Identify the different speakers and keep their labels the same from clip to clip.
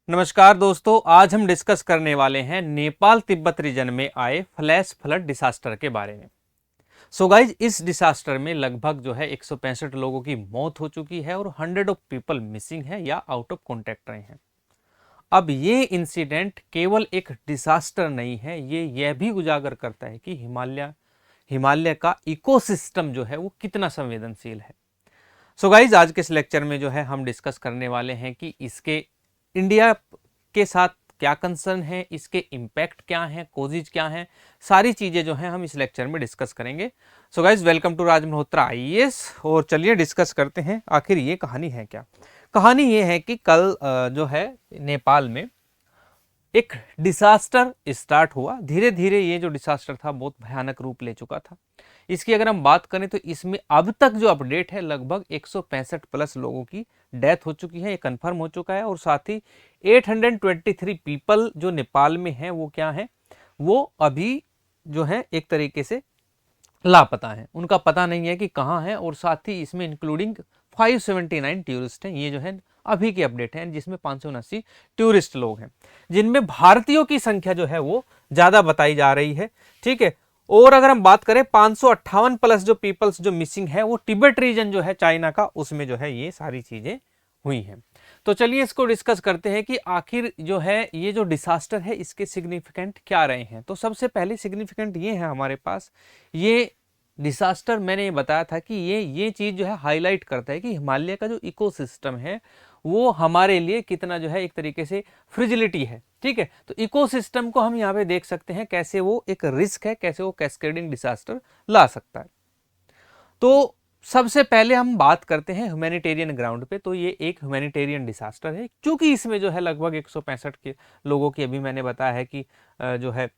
Speaker 1: नमस्कार दोस्तों, आज हम डिस्कस करने वाले हैं नेपाल तिब्बत रीजन में आए फ्लैश फ्लड डिसास्टर के बारे में। सो गाइज, इस डिसास्टर में लगभग जो है 165 लोगों की मौत हो चुकी है और 100 ऑफ पीपल मिसिंग है या आउट ऑफ कॉन्टेक्ट रहे हैं। अब ये इंसिडेंट केवल एक डिसास्टर नहीं है, ये यह भी उजागर करता है कि हिमालय का इकोसिस्टम जो है वो कितना संवेदनशील है। सो गाइज, आज के इस लेक्चर में जो है हम डिस्कस करने वाले हैं कि इसके इंडिया के साथ क्या कंसर्न है, इसके इम्पैक्ट क्या हैं, कोजिज क्या हैं, सारी चीज़ें जो हैं हम इस लेक्चर में डिस्कस करेंगे। So guys, welcome to Raj Malhotra IAS. और चलिए डिस्कस करते हैं आखिर ये कहानी है क्या। कहानी ये है कि कल जो है नेपाल में एक डिसास्टर स्टार्ट हुआ। धीरे धीरे ये जो डिसास्टर था बहुत भयानक रूप ले चुका था। इसकी अगर हम बात करें तो इसमें अब तक जो अपडेट है लगभग 165 प्लस लोगों की डेथ हो चुकी है, ये कंफर्म हो चुका है। और साथ ही 823 पीपल जो नेपाल में हैं वो क्या है, वो अभी जो है एक तरीके से लापता है, उनका पता नहीं है कि कहाँ है। और साथ ही इसमें इंक्लूडिंग 579 टूरिस्ट हैं। ये जो है अभी की अपडेट है, जिसमें 579 टूरिस्ट लोग हैं, जिनमें भारतीयों की संख्या जो है वो ज्यादा बताई जा रही है। ठीक है। और अगर हम बात करें 558 प्लस जो पीपल्स जो मिसिंग है वो तिब्बत रीजन जो है चाइना का, उसमें जो है ये सारी चीजें हुई हैं। तो चलिए इसको डिस्कस करते हैं कि आखिर जो है ये जो डिसास्टर है इसके सिग्निफिकेंट क्या रहे हैं। तो सबसे पहले सिग्निफिकेंट ये है हमारे पास, ये डिसास्टर मैंने ये बताया था कि ये चीज जो है हाईलाइट करता है कि हिमालय का जो इकोसिस्टम है वो हमारे लिए कितना जो है एक तरीके से फ्रिजिलिटी है। ठीक है। तो इकोसिस्टम को हम यहाँ पे देख सकते हैं कैसे वो एक रिस्क है, कैसे वो कैस्केडिंग डिसास्टर ला सकता है। तो सबसे पहले हम बात करते हैं ह्यूमैनिटेरियन ग्राउंड पे। तो ये एक ह्यूमैनिटेरियन डिसास्टर है, क्योंकि इसमें जो है लगभग 165 के लोगों की अभी मैंने बताया है कि जो है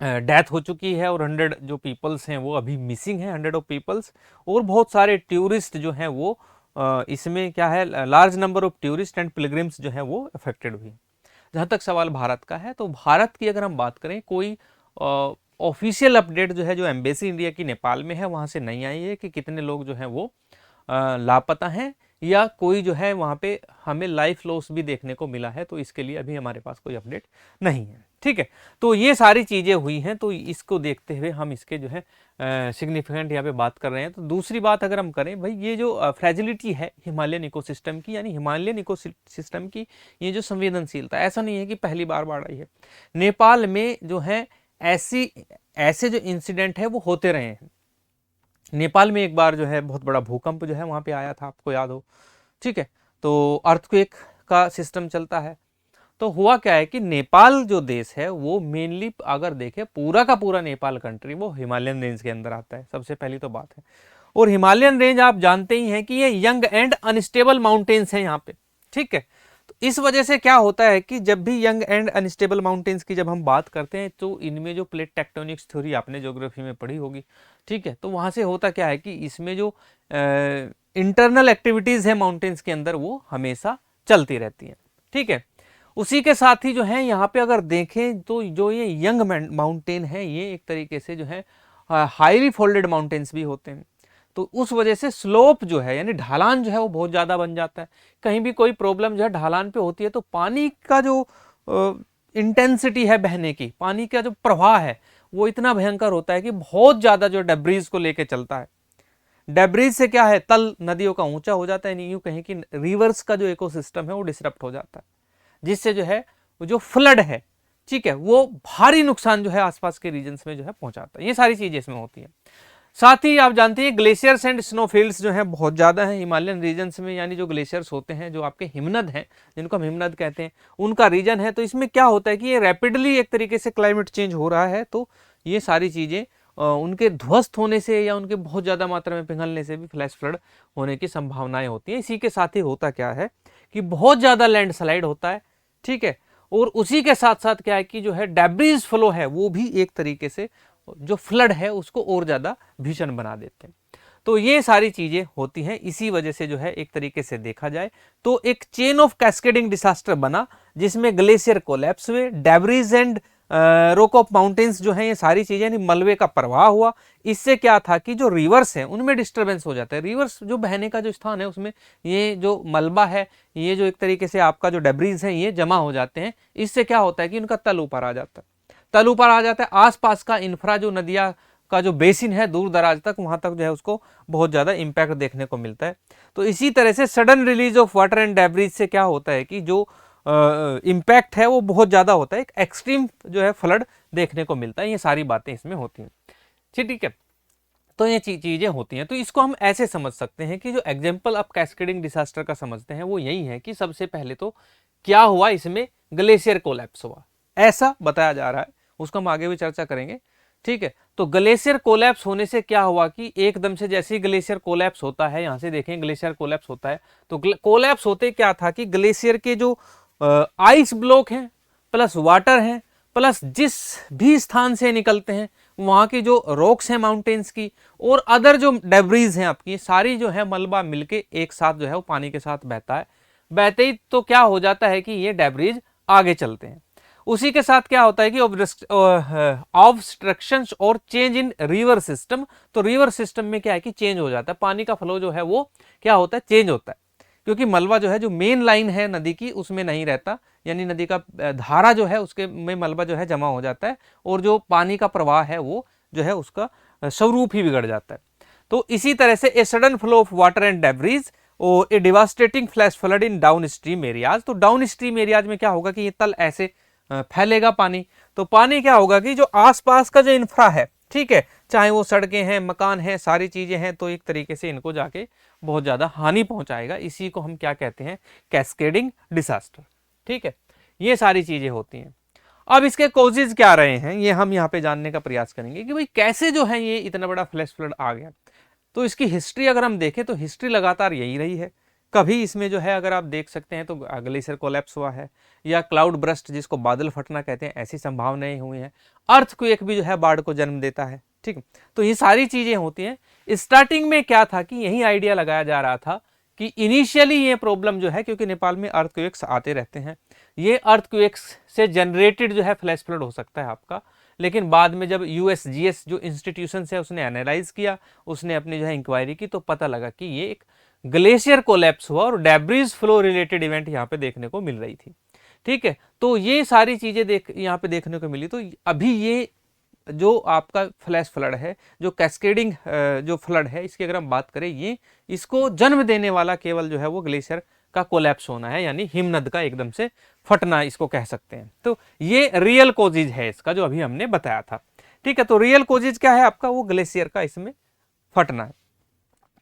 Speaker 1: डेथ हो चुकी है और 100 जो पीपल्स हैं वो अभी मिसिंग हैं, 100 ऑफ पीपल्स। और बहुत सारे टूरिस्ट जो हैं वो इसमें क्या है, large number of tourist and pilgrims जो है वो अफेक्टेड हुई। जहाँ तक सवाल भारत का है, तो भारत की अगर हम बात करें, कोई ऑफिशियल अपडेट जो है जो एम्बेसी इंडिया की नेपाल में है वहाँ से नहीं आई है कि कितने लोग जो हैं वो लापता हैं, या कोई जो है वहाँ पे हमें लाइफ लॉस भी देखने को मिला है। तो इसके लिए अभी हमारे पास कोई अपडेट नहीं है। ठीक है। तो ये सारी चीज़ें हुई हैं, तो इसको देखते हुए हम इसके जो है सिग्निफिकेंट यहाँ पे बात कर रहे हैं। तो दूसरी बात अगर हम करें, भाई ये जो फ्रेजिलिटी है हिमालयन इकोसिस्टम की, यानी हिमालयन इकोसिस्टम की ये जो संवेदनशीलता, ऐसा नहीं है कि पहली बार बाढ़ आई है। नेपाल में जो है ऐसे जो इंसिडेंट है वो होते रहे हैं। नेपाल में एक बार जो है बहुत बड़ा भूकंप जो है वहां पे आया था, आपको याद हो। ठीक है। तो अर्थक्वेक का सिस्टम चलता है। तो हुआ क्या है कि नेपाल जो देश है वो मेनली अगर देखें पूरा का पूरा नेपाल कंट्री वो हिमालयन रेंज के अंदर आता है, सबसे पहली तो बात है। और हिमालयन रेंज आप जानते ही हैं कि ये यंग एंड अनस्टेबल माउंटेन्स हैं यहाँ पे। ठीक है। तो इस वजह से क्या होता है कि जब भी यंग एंड अनस्टेबल माउंटेन्स की जब हम बात करते हैं तो इनमें जो प्लेट टेक्टोनिक्स थ्योरी आपने ज्योग्राफी में पढ़ी होगी। ठीक है। तो वहां से होता क्या है कि इसमें जो इंटरनल एक्टिविटीज है माउंटेन्स के अंदर वो हमेशा चलती रहती हैं। ठीक है। उसी के साथ ही जो है यहाँ पे अगर देखें तो जो ये यंग माउंटेन है ये एक तरीके से जो है हाईली फोल्डेड माउंटेन्स भी होते हैं। तो उस वजह से स्लोप जो है यानी ढालान जो है वो बहुत ज़्यादा बन जाता है। कहीं भी कोई प्रॉब्लम जो है ढालान पे होती है तो पानी का जो इंटेंसिटी है बहने की, पानी का जो प्रवाह है वो इतना भयंकर होता है कि बहुत ज़्यादा जो डेब्रीज को लेके चलता है। डेब्रीज से क्या है, तल नदियों का ऊंचा हो जाता है, नहीं यूं कहें कि रिवर्स का जो इकोसिस्टम है वो डिसरप्ट हो जाता है, जिससे जो है वो जो फ्लड है, ठीक है, वो भारी नुकसान जो है आसपास के रीजन्स में जो है पहुंचाता है। ये सारी चीजें इसमें होती हैं। साथ ही आप जानते हैं ग्लेशियर्स एंड स्नोफील्ड्स जो है बहुत ज़्यादा है हिमालयन रीजन्स में, यानी जो ग्लेशियर्स होते हैं जो आपके हिमनद हैं, जिनको हम हिमनद कहते हैं, उनका रीजन है। तो इसमें क्या होता है कि ये रैपिडली एक तरीके से क्लाइमेट चेंज हो रहा है, तो ये सारी चीज़ें उनके ध्वस्त होने से या उनके बहुत ज़्यादा मात्रा में पिघलने से भी फ्लैश फ्लड होने की संभावनाएं होती हैं। इसी के साथ ही होता क्या है कि बहुत ज़्यादा लैंडस्लाइड होता है। ठीक है। और उसी के साथ साथ क्या है कि जो है डेब्रीज फ्लो है वो भी एक तरीके से जो फ्लड है उसको और ज़्यादा भीषण बना देते हैं। तो ये सारी चीज़ें होती हैं। इसी वजह से जो है एक तरीके से देखा जाए तो एक चेन ऑफ कैस्केडिंग डिसास्टर बना, जिसमें ग्लेशियर कोलैप्स हुए, डेब्रीज एंड रोक ऑफ माउंटेन्स जो है, ये सारी चीजें, यानी मलबे का प्रवाह हुआ। इससे क्या था कि जो रिवर्स हैं उनमें डिस्टर्बेंस हो जाता है। रिवर्स जो बहने का जो स्थान है उसमें ये जो मलबा है, ये जो एक तरीके से आपका जो डेब्रीज है ये जमा हो जाते हैं। इससे क्या होता है कि उनका तल ऊपर आ जाता है, तल ऊपर आ जाता है। आसपास का इंफ्रा जो नदियाँ का जो बेसिन है दूर दराज तक, वहां तक जो है उसको बहुत ज्यादा इंपैक्ट देखने को मिलता है। तो इसी तरह से sudden release of water and debris से क्या होता है कि जो इम्पैक्ट है वो बहुत ज्यादा होता है, एक एक्सट्रीम जो है फ्लड देखने को मिलता है। ये सारी बातें इसमें होती हैं, ठीक है। तो ये चीजें होती हैं। तो इसको हम ऐसे समझ सकते हैं कि जो एग्जाम्पल आप कैस्केडिंग डिसास्टर का समझते हैं वो यही है कि सबसे पहले तो क्या हुआ, इसमें ग्लेशियर कोलैप्स हुआ, ऐसा बताया जा रहा है। उसको हम आगे भी चर्चा करेंगे, ठीक है। तो ग्लेशियर कोलैप्स होने से क्या हुआ कि एकदम से जैसे ही ग्लेशियर कोलैप्स होता है, यहां से देखें ग्लेशियर कोलैप्स होता है, तो कोलैप्स होते क्या था कि ग्लेशियर के जो आइस ब्लॉक हैं प्लस वाटर हैं प्लस जिस भी स्थान से निकलते हैं वहां की जो रॉक्स हैं माउंटेन्स की और अदर जो डेब्रीज हैं आपकी, सारी जो है मलबा मिलके एक साथ जो है वो पानी के साथ बहता है। बहते ही तो क्या हो जाता है कि ये डेब्रीज आगे चलते हैं। उसी के साथ क्या होता है कि ऑब्स्ट्रक्शंस और चेंज इन रिवर सिस्टम। तो रिवर सिस्टम में क्या है कि चेंज हो जाता है, पानी का फ्लो जो है वो क्या होता है, चेंज होता है। क्योंकि मलबा जो है जो मेन लाइन है नदी की उसमें नहीं रहता, यानी नदी का धारा जो है उसके में मलबा जो है जमा हो जाता है और जो पानी का प्रवाह है वो जो है उसका स्वरूप ही बिगड़ जाता है। तो इसी तरह से a sudden flow of water and debris और ए डिवास्टेटिंग फ्लैश फ्लड इन डाउन स्ट्रीम एरियाज। तो डाउन स्ट्रीम एरियाज में क्या होगा कि ये तल ऐसे फैलेगा पानी, तो पानी क्या होगा कि जो आसपास का जो इंफ्रा है, ठीक है, चाहे वो सड़कें हैं, मकान हैं, सारी चीजें हैं, तो एक तरीके से इनको जाके बहुत ज्यादा हानि पहुंचाएगा। इसी को हम क्या कहते हैं, कैस्केडिंग डिसास्टर, ठीक है। ये सारी चीजें होती हैं। अब इसके कॉजेज क्या रहे हैं ये हम यहाँ पे जानने का प्रयास करेंगे कि भाई कैसे जो है ये इतना बड़ा फ्लैश फ्लड आ गया। तो इसकी हिस्ट्री अगर हम देखें तो हिस्ट्री लगातार यही रही है। कभी इसमें जो है अगर आप देख सकते हैं तो ग्लेशियर कोलैप्स हुआ है या क्लाउड ब्रस्ट जिसको बादल फटना कहते हैं, ऐसी संभावनाएं हुई हैं। अर्थक्वेक भी जो है बाढ़ को जन्म देता है, ठीक। तो ये सारी चीजें होती हैं। स्टार्टिंग में क्या था कि यही आइडिया लगाया जा रहा था कि इनिशियली ये प्रॉब्लम जो है, क्योंकि नेपाल में अर्थक्वेक्स आते रहते हैं, ये अर्थक्वेक्स से जनरेटेड जो है फ्लैश फ्लड हो सकता है आपका। लेकिन बाद में जब यूएसजीएस जो इंस्टीट्यूशन है उसने एनालाइज किया, उसने अपनी जो है इंक्वायरी की, तो पता लगा कि ये एक ग्लेशियर कोलैप्स हुआ और डेब्रीज फ्लो रिलेटेड इवेंट यहाँ पे देखने को मिल रही थी, ठीक है। तो ये सारी चीजें यहाँ पे देखने को मिली। तो अभी ये जो आपका फ्लैश फ्लड है, जो कैस्केडिंग जो फ्लड है, इसकी अगर हम बात करें, ये इसको जन्म देने वाला केवल जो है वो ग्लेशियर का कोलैप्स होना है, यानी हिमनद का एकदम से फटना इसको कह सकते हैं। तो ये रियल कोजिज है इसका, जो अभी हमने बताया था, ठीक है। तो रियल कोजिज क्या है आपका, वो ग्लेशियर का इसमें फटना है,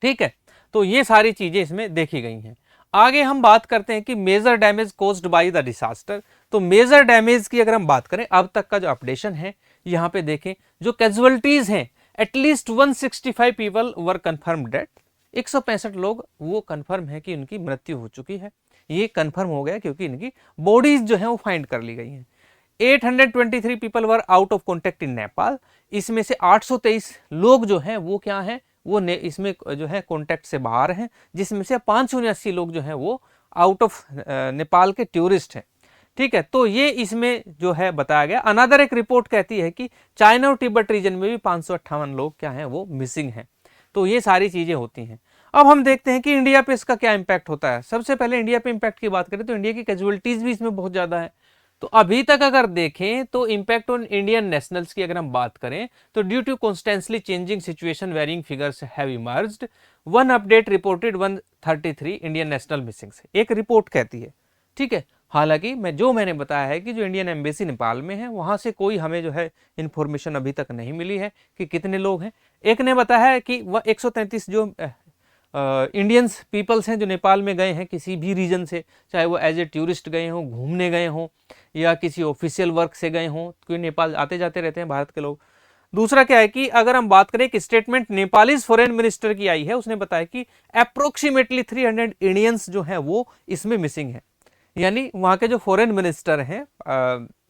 Speaker 1: ठीक है। तो ये सारी चीजें इसमें देखी गई हैं। आगे हम बात करते हैं कि major damage caused by the disaster. तो मेजर डैमेज की अगर हम बात करें, अब तक का जो अपडेशन है यहाँ पे देखें, जो कैजुअलिटीज हैं, at least 165 people were confirm death. 165 लोग वो कंफर्म है कि उनकी मृत्यु हो चुकी है। ये कंफर्म हो गया क्योंकि इनकी बॉडीज जो है वो फाइंड कर ली गई हैं। 823 people were out of contact in Nepal. इसमें से 823 लोग जो हैं वो क्या हैं, वो इसमें जो है कॉन्टेक्ट से बाहर हैं, जिसमें से 579 लोग जो हैं वो आउट ऑफ नेपाल के टूरिस्ट हैं, ठीक है। तो ये इसमें जो है बताया गया। अनदर एक रिपोर्ट कहती है कि चाइना और तिब्बत रीजन में भी 558 लोग क्या हैं वो मिसिंग हैं। तो ये सारी चीजें होती हैं। अब हम देखते हैं कि इंडिया पे इसका क्या इंपैक्ट होता है। सबसे पहले इंडिया पे इंपैक्ट की बात करें तो इंडिया की कैजुअलिटीज भी इसमें बहुत ज्यादा है। तो अभी तक अगर देखें तो इंपैक्ट ऑन इंडियन नेशनल्स की अगर हम बात करें तो due to constantly changing situation varying figures have emerged, one update reported 133 Indian national missing. एक रिपोर्ट कहती है, ठीक है। हालांकि मैंने बताया है कि जो इंडियन एम्बेसी नेपाल में है वहां से कोई हमें जो है इंफॉर्मेशन अभी तक नहीं मिली है कि कितने लोग हैं। एक ने बताया है कि वह 133 जो इंडियंस पीपल्स हैं जो नेपाल में गए हैं किसी भी रीजन से, चाहे वो एज ए टूरिस्ट गए हों, घूमने गए हों या किसी ऑफिशियल वर्क से गए हों, क्योंकि नेपाल आते जाते रहते हैं भारत के लोग। दूसरा क्या है कि अगर हम बात करें कि स्टेटमेंट नेपालीज फॉरेन मिनिस्टर की आई है, उसने बताया कि अप्रोक्सीमेटली 300 इंडियंस जो हैं वो इसमें मिसिंग है। यानी वहाँ के जो फॉरेन मिनिस्टर हैं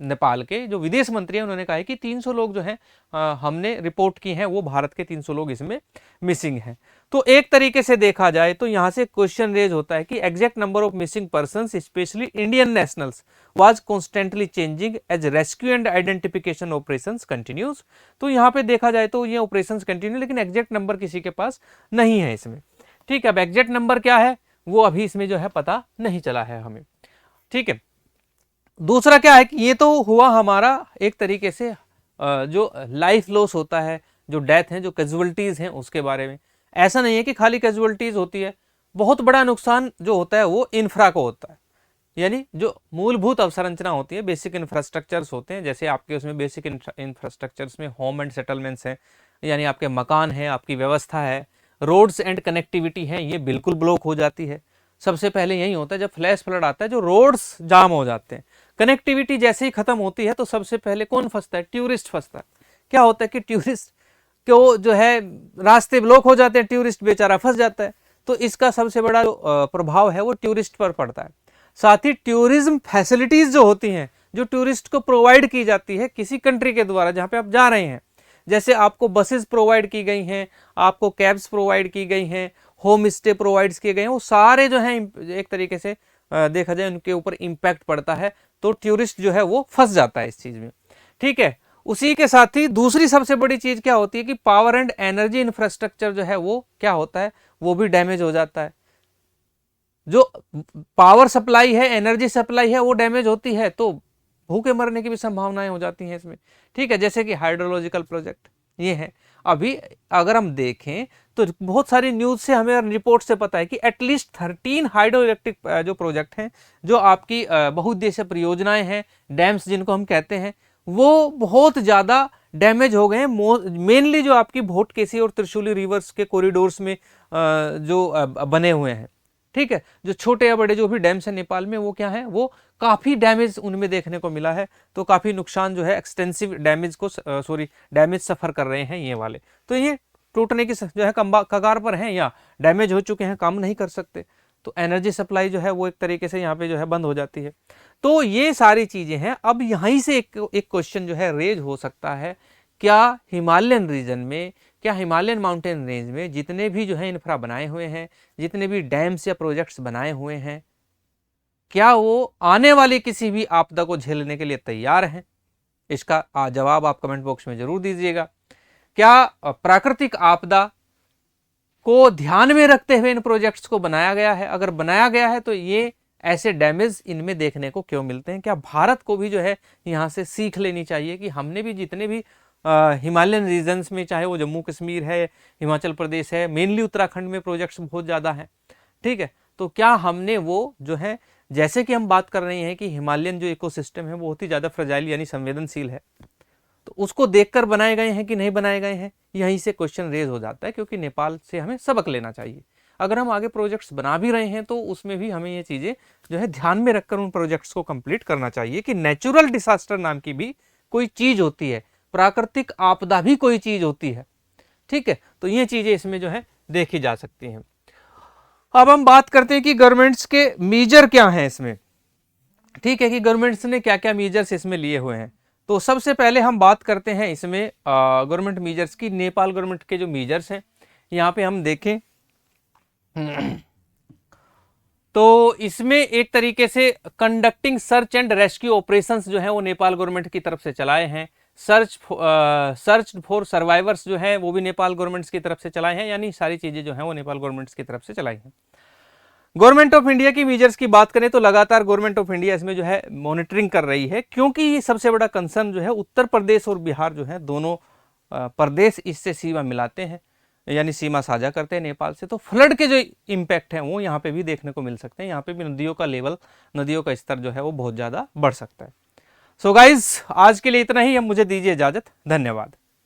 Speaker 1: नेपाल के, जो विदेश मंत्री हैं, उन्होंने कहा है कि 300 लोग जो हैं हमने रिपोर्ट की हैं, वो भारत के 300 लोग इसमें मिसिंग हैं। तो एक तरीके से देखा जाए तो यहाँ से क्वेश्चन रेज होता है कि exact number of missing persons specially Indian nationals was constantly changing as rescue and identification operations continues. तो यहाँ पे देखा जाए तो ये ऑपरेशंस कंटिन्यू, लेकिन एग्जैक्ट नंबर किसी के पास नहीं है इसमें। ठीक है, अब एग्जैक्ट नंबर क्या है वो अभी इसमें जो है पता नहीं चला है हमें। ठीक है, दूसरा क्या है कि ये तो हुआ हमारा एक तरीके से जो लाइफ लॉस होता है, जो डेथ है, जो कैजुअलिटीज हैं उसके बारे में। ऐसा नहीं है कि खाली कैजुअलिटीज होती है, बहुत बड़ा नुकसान जो होता है वो इंफ्रा को होता है, यानी जो मूलभूत अवसंरचना होती है, बेसिक इंफ्रास्ट्रक्चर्स होते हैं। जैसे आपके उसमें बेसिक इंफ्रास्ट्रक्चर्स में होम एंड सेटलमेंट्स हैं, यानी आपके मकान है, आपकी व्यवस्था है, रोड्स एंड कनेक्टिविटी है, ये बिल्कुल ब्लॉक हो जाती है। सबसे पहले यही होता है जब फ्लैश फ्लड आता है, जो रोड्स जाम हो जाते हैं, कनेक्टिविटी जैसे ही खत्म होती है तो सबसे पहले कौन फंसता है? टूरिस्ट फंसता है। क्या होता है कि टूरिस्ट को जो है रास्ते ब्लॉक हो जाते हैं, टूरिस्ट बेचारा फंस जाता है। तो इसका सबसे बड़ा जो प्रभाव है वो टूरिस्ट पर पड़ता है। साथ ही टूरिज्म फैसिलिटीज जो होती हैं, जो टूरिस्ट को प्रोवाइड की जाती है किसी कंट्री के द्वारा जहां पे आप जा रहे हैं, जैसे आपको बसेस प्रोवाइड की गई हैं, आपको कैब्स प्रोवाइड की गई हैं, होम स्टे प्रोवाइड किए गए हैं, वो सारे जो हैं एक तरीके से देखा जाए उनके ऊपर इम्पैक्ट पड़ता है। तो टूरिस्ट जो है वो फंस जाता है इस चीज में। ठीक है, उसी के साथ ही दूसरी सबसे बड़ी चीज क्या होती है कि पावर एंड एनर्जी इंफ्रास्ट्रक्चर जो है वो क्या होता है, वो भी डैमेज हो जाता है। जो पावर सप्लाई है, एनर्जी सप्लाई है, वो डैमेज होती है तो भूखे मरने की भी संभावनाएं हो जाती हैं इसमें। ठीक है, जैसे कि हाइड्रोलॉजिकल प्रोजेक्ट ये है। अभी अगर हम देखें तो बहुत सारी न्यूज से हमें रिपोर्ट से पता है कि एटलीस्ट 13 हाइड्रो इलेक्ट्रिक जो प्रोजेक्ट हैं, जो आपकी बहुउद्देशीय परियोजनाएं हैं, डैम्स जिनको हम कहते हैं, वो बहुत ज्यादा डैमेज हो गए हैं। मेनली जो आपकी भोटकेसी और त्रिशूली रिवर्स के कॉरिडोर्स में जो बने हुए हैं। ठीक है, जो छोटे या बड़े जो भी डैम्स हैं नेपाल में, वो क्या है, वो काफी डैमेज उनमें देखने को मिला है। तो काफी नुकसान जो है, एक्सटेंसिव डैमेज को डैमेज सफर कर रहे हैं ये वाले। तो ये टूटने की जो है कगार पर हैं या डैमेज हो चुके हैं, काम नहीं कर सकते। तो एनर्जी सप्लाई जो है वो एक तरीके से यहाँ पे जो है बंद हो जाती है। तो ये सारी चीजें हैं। अब यहीं से एक क्वेश्चन जो है रेज हो सकता है, क्या हिमालयन रीजन में, क्या हिमालयन माउंटेन रेंज में जितने भी जो है इंफ्रा बनाए हुए हैं, जितने भी डैम्स या प्रोजेक्ट्स बनाए हुए हैं, क्या वो आने वाली किसी भी आपदा को झेलने के लिए तैयार हैं? इसका जवाब आप कमेंट बॉक्स में जरूर दीजिएगा। क्या प्राकृतिक आपदा को ध्यान में रखते हुए इन प्रोजेक्ट्स को बनाया गया है? अगर बनाया गया है तो ये ऐसे डैमेज इनमें देखने को क्यों मिलते हैं? क्या भारत को भी जो है यहाँ से सीख लेनी चाहिए कि हमने भी जितने भी हिमालयन रीजन्स में, चाहे वो जम्मू कश्मीर है, हिमाचल प्रदेश है, मेनली उत्तराखंड में प्रोजेक्ट्स बहुत ज़्यादा हैं। ठीक है, तो क्या हमने वो जो है, जैसे कि हम बात कर रहे हैं कि हिमालयन जो इकोसिस्टम है वो बहुत ही ज़्यादा फ्रजाइल यानी संवेदनशील है, तो उसको देखकर बनाए गए हैं कि नहीं बनाए गए हैं? यहीं से क्वेश्चन रेज हो जाता है, क्योंकि नेपाल से हमें सबक लेना चाहिए। अगर हम आगे प्रोजेक्ट्स बना भी रहे हैं तो उसमें भी हमें ये चीज़ें जो है ध्यान में रखकर उन प्रोजेक्ट्स को कंप्लीट करना चाहिए कि नेचुरल डिसास्टर नाम की भी कोई चीज़ होती है, प्राकृतिक आपदा भी कोई चीज़ होती है। ठीक है, तो ये चीज़ें इसमें जो है देखी जा सकती हैं। अब हम बात करते हैं कि गवर्नमेंट्स के मेजर क्या हैं इसमें। ठीक है, कि गवर्नमेंट्स ने क्या क्या मेजर्स इसमें लिए हुए हैं। तो सबसे पहले हम बात करते हैं इसमें गवर्नमेंट मेजर्स की। नेपाल गवर्नमेंट के जो मेजर्स हैं, यहाँ पे हम देखें तो इसमें एक तरीके से conducting search and rescue operations जो है वो नेपाल गवर्नमेंट की तरफ से चलाए हैं। सर्च फॉर सर्वाइवर्स जो है वो भी नेपाल गवर्नमेंट्स की तरफ से चलाए हैं, यानी सारी चीजें जो है वो नेपाल गवर्नमेंट्स की तरफ से चलाई हैं। गवर्नमेंट ऑफ इंडिया की मेजर्स की बात करें तो लगातार गवर्नमेंट ऑफ इंडिया इसमें जो है मॉनिटरिंग कर रही है, क्योंकि ये सबसे बड़ा कंसर्न जो है उत्तर प्रदेश और बिहार जो है, दोनों प्रदेश इससे सीमा मिलाते हैं, यानी सीमा साझा करते हैं नेपाल से। तो फ्लड के जो इम्पैक्ट हैं वो यहाँ पे भी देखने को मिल सकते हैं। यहाँ पे भी नदियों का लेवल, नदियों का स्तर जो है वो बहुत ज़्यादा बढ़ सकता है। सो गाइज, आज के लिए इतना ही। अब मुझे दीजिए इजाज़त। धन्यवाद।